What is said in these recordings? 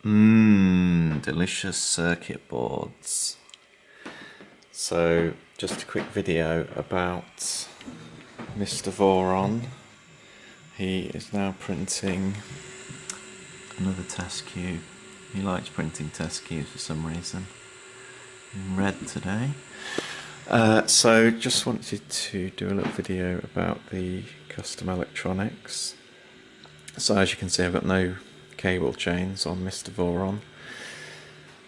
Delicious circuit boards. So, just a quick video about Mr. Voron. He is now printing another test cube. He likes printing test cubes for some reason. In red today. So, just wanted to do a little video about the custom electronics. So, as you can see, I've got no cable chains on Mr. Voron.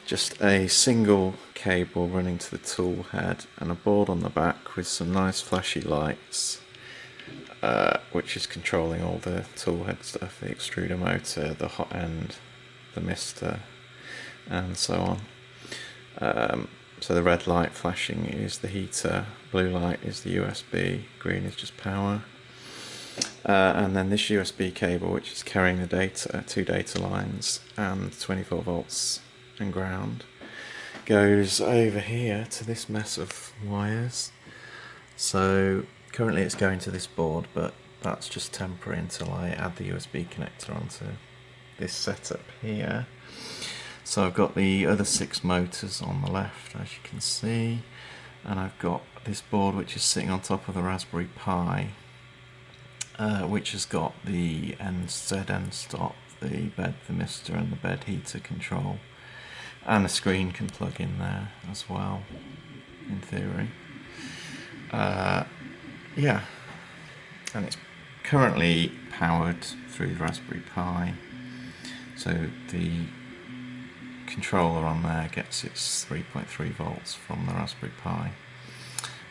Just a single cable running to the tool head and a board on the back with some nice flashy lights, which is controlling all the tool head stuff, the extruder motor, the hot end, the mister, and so on. So the red light flashing is the heater, blue light is the USB, green is just power. And then this USB cable, which is carrying the data, two data lines and 24 volts and ground, goes over here to this mess of wires. So currently it's going to this board, but that's just temporary until I add the USB connector onto this setup here. So I've got the other 6 motors on the left, as you can see, and I've got this board which is sitting on top of the Raspberry Pi, which has got the Z end stop, the bed, the mister and the bed heater control, and a screen can plug in there as well, in theory. Yeah, and it's currently powered through the Raspberry Pi, so the controller on there gets its 3.3 volts from the Raspberry Pi,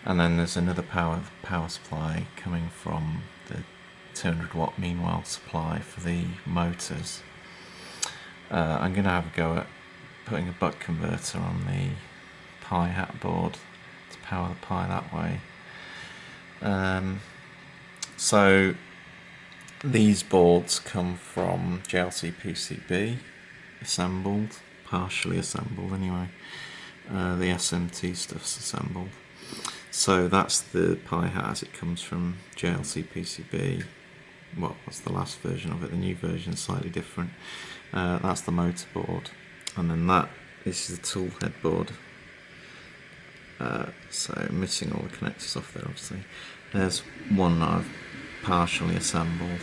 and then there's another power supply coming from the 200 watt Meanwhile supply for the motors. I'm going to have a go at putting a buck converter on the Pi hat board to power the Pi that way. So these boards come from JLC PCB, assembled, partially assembled anyway. The SMT stuff's assembled. So that's the Pi hat as it comes from JLC PCB. What was the last version of it? The new version is slightly different. That's the motor board, and then this is the tool head board. So missing all the connectors off there, obviously. There's one that I've partially assembled.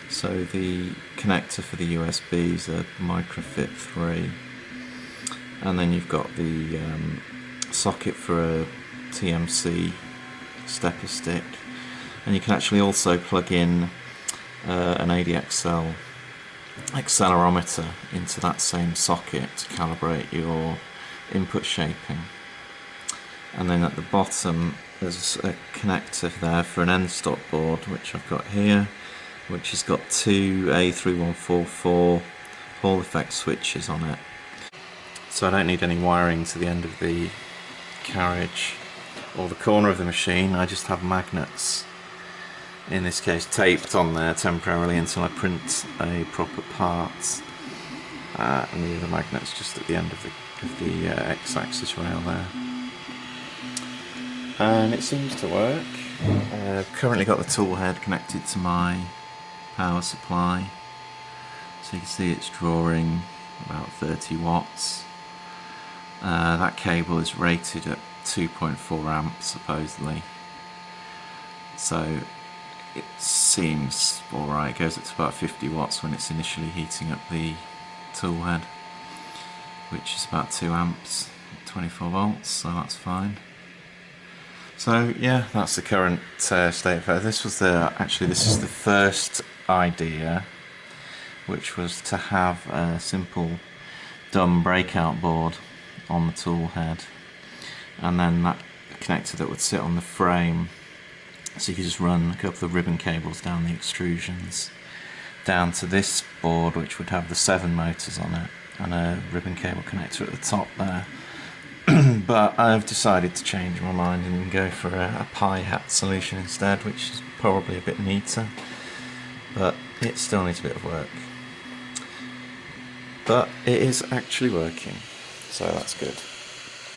So the connector for the USB is a Microfit 3, and then you've got the socket for a TMC stepper stick, and you can actually also plug in an ADXL accelerometer into that same socket to calibrate your input shaping. And then at the bottom there's a connector there for an end stop board, which I've got here, which has got 2 A3144 Hall effect switches on it. So I don't need any wiring to the end of the carriage or the corner of the machine. I just have magnets, in this case taped on there temporarily until I print a proper part, and the other magnet's just at the end of the X-axis rail there. And it seems to work. I've currently got the tool head connected to my power supply, so you can see it's drawing about 30 watts. That cable is rated at 2.4 amps supposedly, so it seems alright. It goes up to about 50 watts when it's initially heating up the tool head, which is about 2 amps, 24 volts, so that's fine. So yeah, that's the current state of affairs. This is the first idea, which was to have a simple dumb breakout board on the tool head, and then that connector that would sit on the frame, so you could just run a couple of ribbon cables down the extrusions down to this board, which would have the 7 motors on it and a ribbon cable connector at the top there. But I've decided to change my mind and go for a Pi hat solution instead, which is probably a bit neater, but it still needs a bit of work. But it is actually working, so that's good.